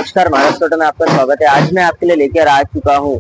नमस्कार, महाराष्ट्र ऑटो में आपका स्वागत है। आज मैं आपके लिए लेकर आ चुका हूँ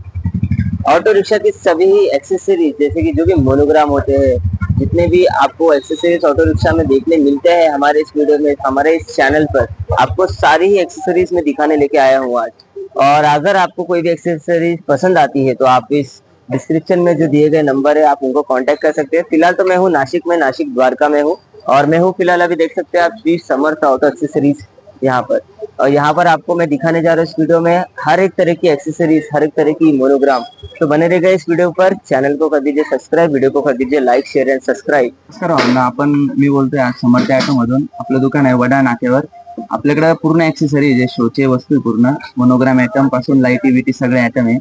ऑटो रिक्शा की सभी एक्सेसरीज, जैसे कि जो भी मोनोग्राम होते हैं, जितने भी आपको एक्सेसरीज ऑटो रिक्शा में देखने मिलते हैं हमारे इस वीडियो में, हमारे इस चैनल पर आपको सारी ही एक्सेसरीज में दिखाने लेके आया हूँ आज। और अगर आपको कोई भी एक्सेसरीज पसंद आती है तो आप इस डिस्क्रिप्शन में जो दिए गए नंबर है आप उनको कांटेक्ट कर सकते हैं। फिलहाल तो मैं हूँ नासिक में, नासिक द्वारका में हूँ, और मैं हूँ फिलहाल, अभी देख सकते हैं आप, श्री समर्थ ऑटो एक्सेसरीज यहाँ पर। और यहाँ पर आपको मैं दिखाने जा रहा हूँ इस वीडियो में हर एक तरह की एक्सेसरीज, हर एक तरह की मोनोग्राम। तो बने रहिएगा इस वीडियो पर। चैनल को कर दीजिए सब्सक्राइब, वीडियो को कर दीजिए लाईक, शेअर अँड सबस्क्राईब। नमस्कार, मी बोलतोय आज समर्थ ऑटो मधून। आपलं दुकान आहे वडा नाक्यावर। आपल्याकडे पूर्ण एक्सेसरीज आहे, शोचे वस्तू, पूर्ण मोनोग्राम आयटम पासून लाईटी बीटी सगळे आयटम आहे।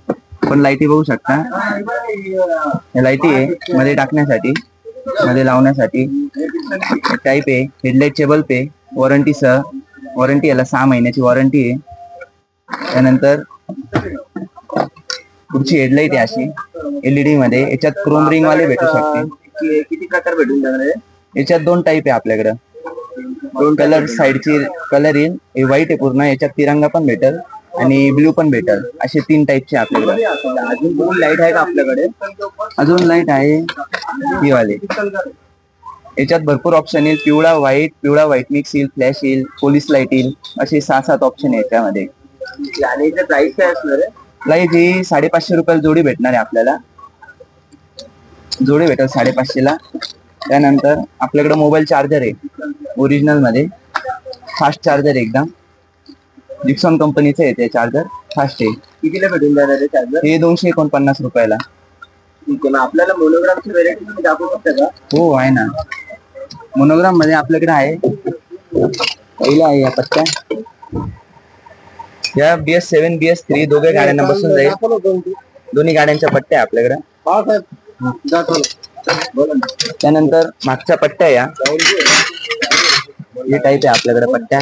पण लाईटी बघू शकता, लाईटी आहे मध्ये टाकण्यासाठी, मध्ये लावण्यासाठी टाईप आहे, हेडलाईटचे बल्ब आहे, वॉरंटी सह, वॉरंटी याला 6 महिन्याची वॉरंटी आहे। त्यानंतर पुढची हेडलाईट आहे अशी एलईडी मध्ये, याच्यात क्रोम रिंग वाले भेटू शकते। किती प्रकार भेटून जाणार आहे? याच्यात 2 टाईप आहे आपल्याकडे, 2 कलर, साईडची कलर येईल, हे व्हाईट आहे पूर्ण, याच्यात तिरंगा पण भेटल आणि ब्ल्यू पण भेटल, असे 3 टाईपचे आपल्याकडे। अजून कोण लाईट आहे का आपल्याकडे? अजून लाईट आहे ही वाले, याच्यात भरपूर ऑप्शन येईल, पिवळा व्हाईट मिक्स येईल, फ्लॅश येईल, पोलीस लाईट येईल, असे 6-7 ऑप्शन आहे याच्यामध्ये। आणि याचा प्राइस काय असणार आहे? लाईट ही 550 रुपयाला जोडी भेटणार आहे आपल्याला, जोडी भेटेल 550 ला। त्यानंतर आपल्याकडे मोबाईल चार्जर आहे ओरिजिनल मध्ये, फास्ट चार्जर एकदम, डिक्सन कंपनीचं आहे ते चार्जर, फास्ट आहे। कितीला भेटून जाणार आहे चार्जर? हे 249 रुपयाला। ठीक आहे, मग आपल्याला मोनोग्रामची व्हेरायटी तुम्ही दाखवू शकता का? हो आहे ना, मोनोग्राम मध्ये आपल्याकडे आहे, पहिला आहे या पट्ट्या, या BS7 BS3 दोघे गाड्यांना बसून जाईल, दोन्ही गाड्यांच्या पट्ट्या आपल्याकडे। त्यानंतर मागच्या पट्ट्या या ही टाईप आहे आपल्याकडे पट्ट्या,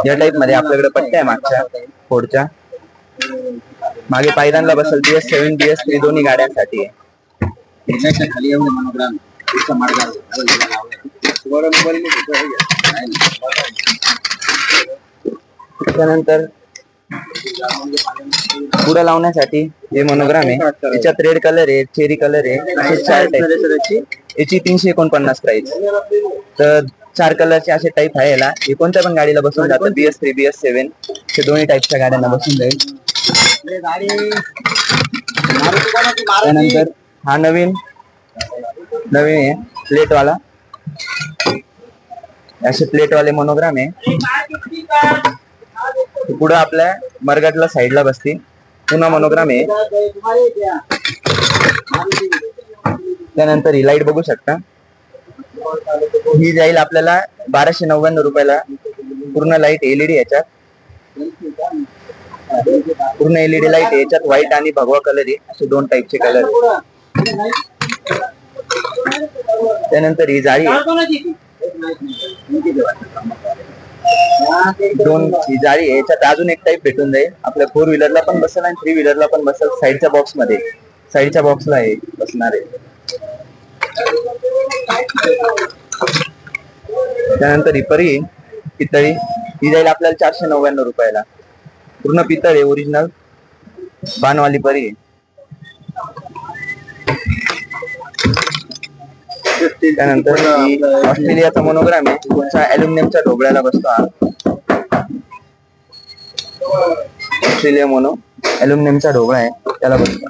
या टाईप मध्ये आपल्याकडे पट्ट्या आहे मागच्या फोडच्या, मागे पायदानला बसेल BS7 BS3 दोन्ही गाड्यांसाठी आहे। त्यानंतर पुढे लावण्यासाठी हे मोनोग्राम आहे, याच्यात रेड कलर आहे, चेरी कलर आहे, असे 4 टाईप। याची 349 प्राइस। तर 4 कलरचे असे टाईप आहे याला, हे कोणत्या पण गाडीला बसून जातं, BS3 BS7 हे दोन्ही टाईपच्या गाड्यांना बसून जाईल। त्यानंतर हा नवीन आहे प्लेट वाला, असे प्लेट वाले मोनोग्राम आहे, पुढे आपल्या मरगटला साईडला बसतील, पुन्हा मोनोग्राम आहे। त्यानंतर ही लाईट बघू शकता, ही जाईल आपल्याला 1299 रुपयाला, पूर्ण लाईट एलईडी, याच्यात पूर्ण एलईडी लाईट आहे, याच्यात व्हाईट आणि भगवा कलर आहे, असे 2 टाईपचे कलर। त्यानंतर ही जाळी आहे, 2 ही जाळी आहे, याच्यात अजून एक टाईप भेटून जाईल, आपल्या 4 व्हीलरला पण बसेल आणि 3 व्हीलरला पण बसेल, साईडच्या बॉक्स मध्ये, साईडच्या बॉक्सला आहे बसणार आहे। त्यानंतर ही परी पितळी, ही जाईल आपल्याला 499 रुपयाला, पूर्ण पितळ आहे, ओरिजिनल बाणवाली परी आहे। त्यानंतर ऑस्ट्रेलियाचा मोनोग्राम आहे, पुढचा अॅल्युमिनियमच्या ढोबळ्याला बसतो हा, ऑस्ट्रेलिया मोनो अॅल्युमिनियमचा ढोबळा आहे त्याला बसतो।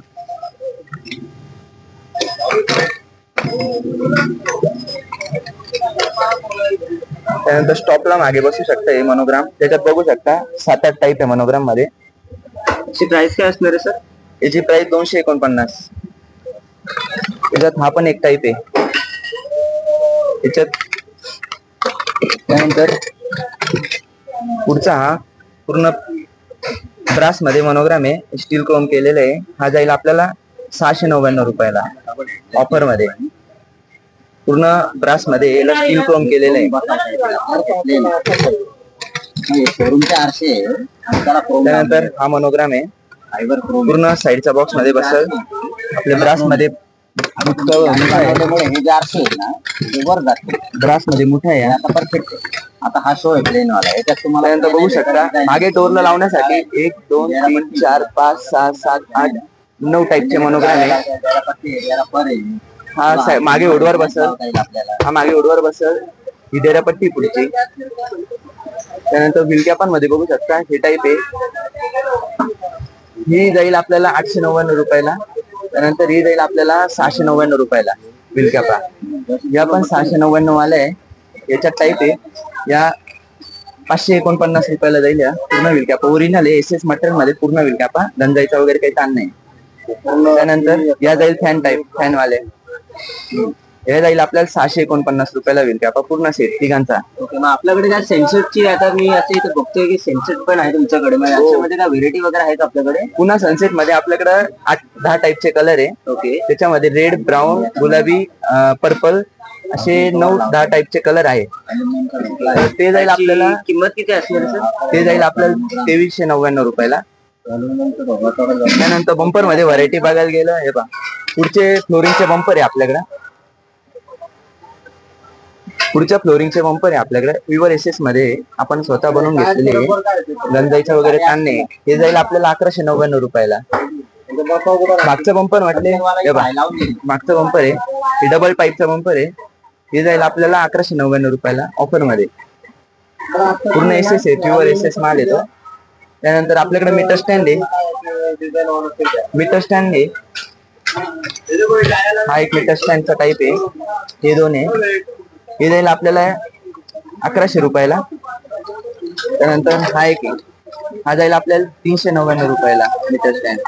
त्यानंतर स्टॉपला मागे बसू शकता हे मोनोग्राम, त्याच्यात बघू शकता 7-8 टाईप आहे मोनोग्राम मध्ये। याची प्राइस काय असणार आहे सर? याची प्राइस 249। त्याच्यात हा पण एक टाईप आहे याच्यात। त्यानंतर पुढचा हा पूर्ण ब्रास मध्ये मोनोग्राम आहे, स्टील क्रोम केलेलं आहे, हा जाईल आपल्याला 699 रुपयाला ऑफर मध्ये, पूर्ण ब्रास मध्ये याला स्टील क्रोम केलेलं आहे। त्यानंतर हा मोनोग्राम आहे, पूर्ण साईडच्या बॉक्स मध्ये बसेल, आपल्या ब्रास मध्ये बनवल्यामुळे हे जे आरसे आहेत ना ते वर जाते. ब्रास मध्ये मोठा आहे. आता परफेक्ट आहे. आता हा शो आहे प्लेन वाला, याच्यात तुम्हाला त्यानंतर बघू शकता मागे डोरला लावण्यासाठी 1 2 3 4 5 6 7 8 9 टाईपचे मनोग्राम आहे. हा मागे ओडवर बसल, आपल्याला हा मागे ओडवर बसल, ही डेरापट्टी पुढची. त्यानंतर विलकॅपन मध्ये बघू शकता हे टाईप आहे. ही जाईल आपल्याला 899 रुपयाला. त्यानंतर ही जाईल आपल्याला 699 रुपयाला विलकॅपा. या पण 699 वाला आहे. याच्यात टाईप आहे. या 549 रुपयाला जाईल. या पूर्ण विलकॅपा ओरिजिनल आहे, एस मटेरियल मध्ये पूर्ण विलकॅपा, गंजायचा वगैरे काही ताण नाही. त्यानंतर या जाईल फॅन टाईप, फॅन वाले. हे जाईल आपल्याला 649 रुपयाला विलकॅपा पूर्ण सेट तिघांचा. ओके, मग आपल्याकडे काय सेन्सेटची, आता मी असं इथे बघतोय की सेन्सेट पण आहे तुमच्याकडे, मग याच्यामध्ये काय व्हेरायटी वगैरे आहेत आपल्याकडे? पुन्हा सनसेट मध्ये आपल्याकडे 8-10 टाईपचे कलर आहे. ओके, त्याच्यामध्ये रेड, ब्राऊन, गुलाबी, पर्पल असे 9-10 टाईपचे कलर आहे. ते जाईल आपल्याला, किंमत किती असणार सर? ते जाईल आपल्याला 2399 रुपयाला. त्यानंतर बंपर मध्ये व्हरायटी बघायला गेलं, हे पहा पुढचे फ्लोरिंगचे बंपर आहे आपल्याकडे. पुढच्या फ्लोरिंगचे बंपर आहे आपल्याकडे प्युअर एसएस मध्ये आपण स्वतः बनवून घेतलेले आहे, गंजायचा वगैरे ताण नाही. हे जाईल आपल्याला 1199 रुपयाला. मागचं बंपर म्हटले, मागचं बंपर आहे हे डबल पाईपचा बंपर आहे. हे जाईल आपल्याला 1199 रुपयाला ऑफर मध्ये. पूर्ण एसएस आहे, प्युअर एसएस माल येतो. त्यानंतर आपल्याकडे मीटर स्टँड आहे. मीटर स्टँड आहे, हा एक मीटर स्टँडचा टाईप आहे. हे दोन आहे. हे जाईल आपल्याला 1100 रुपयाला. त्यानंतर हा एक आहे, हा जाईल आपल्याला 399 रुपयाला मीटर स्टँड.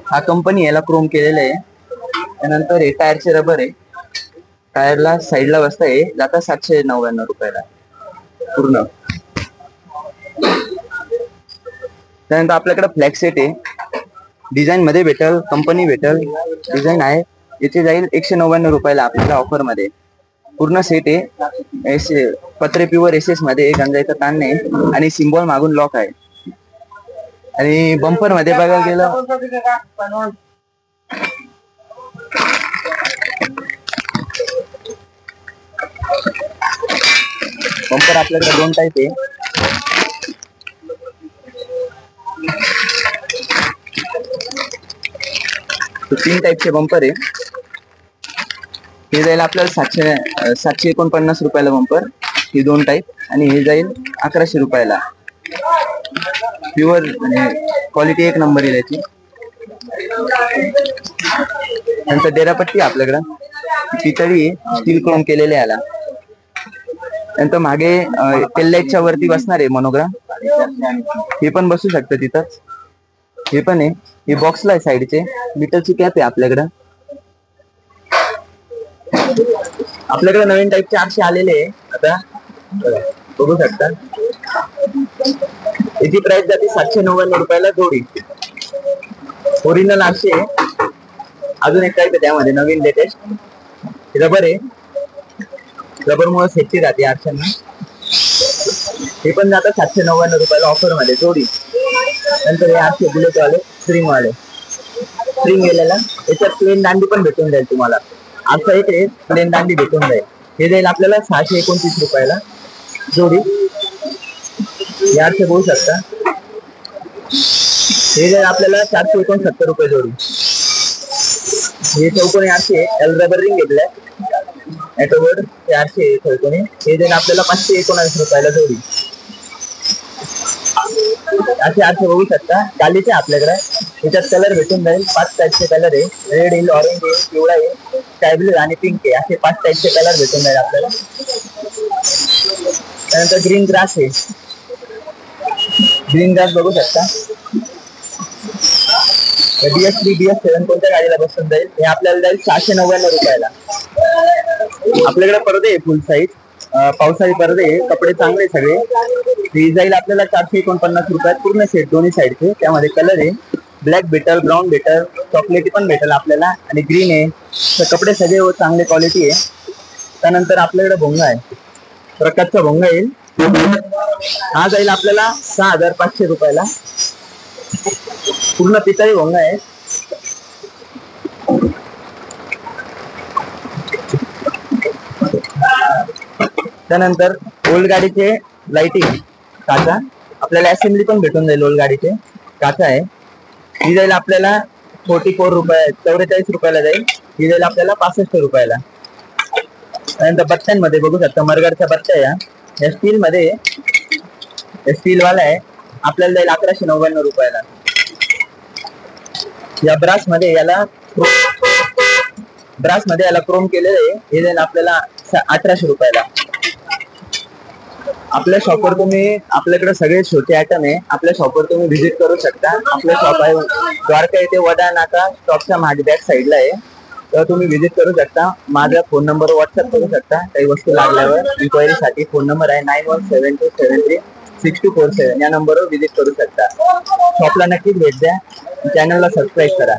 हा कंपनी याला क्रोम केलेला आहे. त्यानंतर हे टायरचे रबर आहे, टायरला साईडला बसता आहे, जाता 799 रुपयाला पूर्ण. त्यानंतर आपल्याकडे फ्लॅग सेट आहे, डिझाईन मध्ये भेटल, कंपनी भेटल, डिझाईन आहे. याचे जाईल 199 रुपयाला आपल्याला ऑफर मध्ये. पूर्ण सेट आहे, पत्रे प्युअर एसएस मध्ये, गंजायचा ताण नाही आणि सिम्बॉल मागून लॉक आहे. आणि बंपर मध्ये बघायला गेलं, बंपर आपल्याकडे 2 टाईप आहे. तो 3 टाईपचे बंपर आहे. हे जाईल आपल्याला 749 रुपयाला बंपर, ही 2 टाईप. आणि हे जाईल 1100 रुपयाला. प्युअर क्वालिटी एक नंबर आहे याची. नंतर डेरापट्टी आपल्याकडं पितळी स्टील क्रोम केलेले याला. नंतर मागे टेललाईटच्या वरती बसणार आहे मनोग्राम, हे पण बसू शकतं तिथंच. हे पण आहे, हे बॉक्सला आहे साईडचे. मीटरची कॅप आहे आपल्याकडं. आपल्याकडे नवीन टाईपचे आरसे आलेले आहे आता, बघू शकता. याची प्राइस जाते 799 रुपयाला जोडी. ओरिजिनल आरसे. अजून एक टाईप आहे त्यामध्ये नवीन लेटेस्ट, रबर आहे, रबर मुळे सेफ्टी राहते आरशांना. हे पण जातात 799 रुपयाला ऑफर मध्ये जोडी. नंतर हे आरसे बुलेट वाले, स्प्रिंग वाले, स्प्रिंग गेलेला. याच्यात प्लेन दांडी पण भेटून जाईल तुम्हाला. आरसा एक आहे, प्लेन दांडी भेटून जाईल. हे जाईल आपल्याला 629 रुपयाला जोडी. हे आरसे बघू शकता. हे जाईल आपल्याला 469 रुपये जोडी. हे चौकोनी आरसे, एल रबर रिंग घेतलाय ॲटोवर्ड, हे आरसे चौकोनी. हे जाईल आपल्याला 519 रुपयाला जोडी. असे आरसे बघू शकता. गालीचे आपल्याकडे, याच्यात कलर भेटून जाईल. 5 टाईपचे कलर आहे, रेड येईल, ऑरेंज आहे, पिवळा आहे, स्काय ब्लू आणि पिंक आहे. असे 5 टाईपचे कलर भेटून जाईल आपल्याला. त्यानंतर ग्रीन ग्रास आहे, ग्रीन ग्रास बघू शकता. DS3 DS7 कोणत्या गाडीला बसून जाईल. हे आपल्याला जाईल 699 रुपयाला. आपल्याकडे पडदे आहे फुल साईज, पावसाळी पडदे आहे, कपडे चांगले सगळे. ही जाईल आपल्याला 449 रुपयात पूर्ण सेट, दोन्ही साईडचे. त्यामध्ये कलर आहे, ब्लॅक भेटल, ब्राऊन भेटल, चॉकलेटी पण भेटल आपल्याला आणि ग्रीन आहे. तर कपडे सगळे चांगले क्वालिटी आहे. त्यानंतर आपल्याकडे भोंगा आहे, प्रकारचा भोंगा येईल. हा जाईल आपल्याला 6500 रुपयाला. पूर्ण पितळी भोंगा आहे. त्यानंतर ओल्ड गाडीचे लाइटिंग काचा, आपल्याला असेंब्ली पण भेटून जाईल. ओल्ड गाडीचे काचा आहे, ही जाईल आपल्याला 44 रुपये 44 रुपयाला जाईल. ही जाईल आपल्याला 65 रुपयाला. त्यानंतर बत्त्यांमध्ये बघू शकता मरगडच्या बत्त्या या स्टील मध्ये, स्टील वाला आहे, आपल्याला जाईल 1199 रुपयाला. या ब्रास मध्ये याला क्रोम केलेलं आहे, हे जाईल आपल्याला 1800 रुपयाला. आपल्या शॉपवर तुम्ही, आपल्याकडे सगळे छोटे आयटम आहे, आपल्या शॉपवर तुम्ही व्हिजिट करू शकता. आपलं शॉप आहे द्वारका येथे वडा नाका स्टॉपच्या मागे बॅक साईडला आहे, तर तुम्ही व्हिजिट करू शकता. माझा फोन नंबर व्हॉट्सअप करू शकता. काही वस्तू लागल्यावर इन्क्वायरीसाठी फोन नंबर आहे 9172736247. या नंबरवर व्हिजिट करू शकता. शॉपला नक्कीच भेट द्या, चॅनलला सबस्क्राईब करा.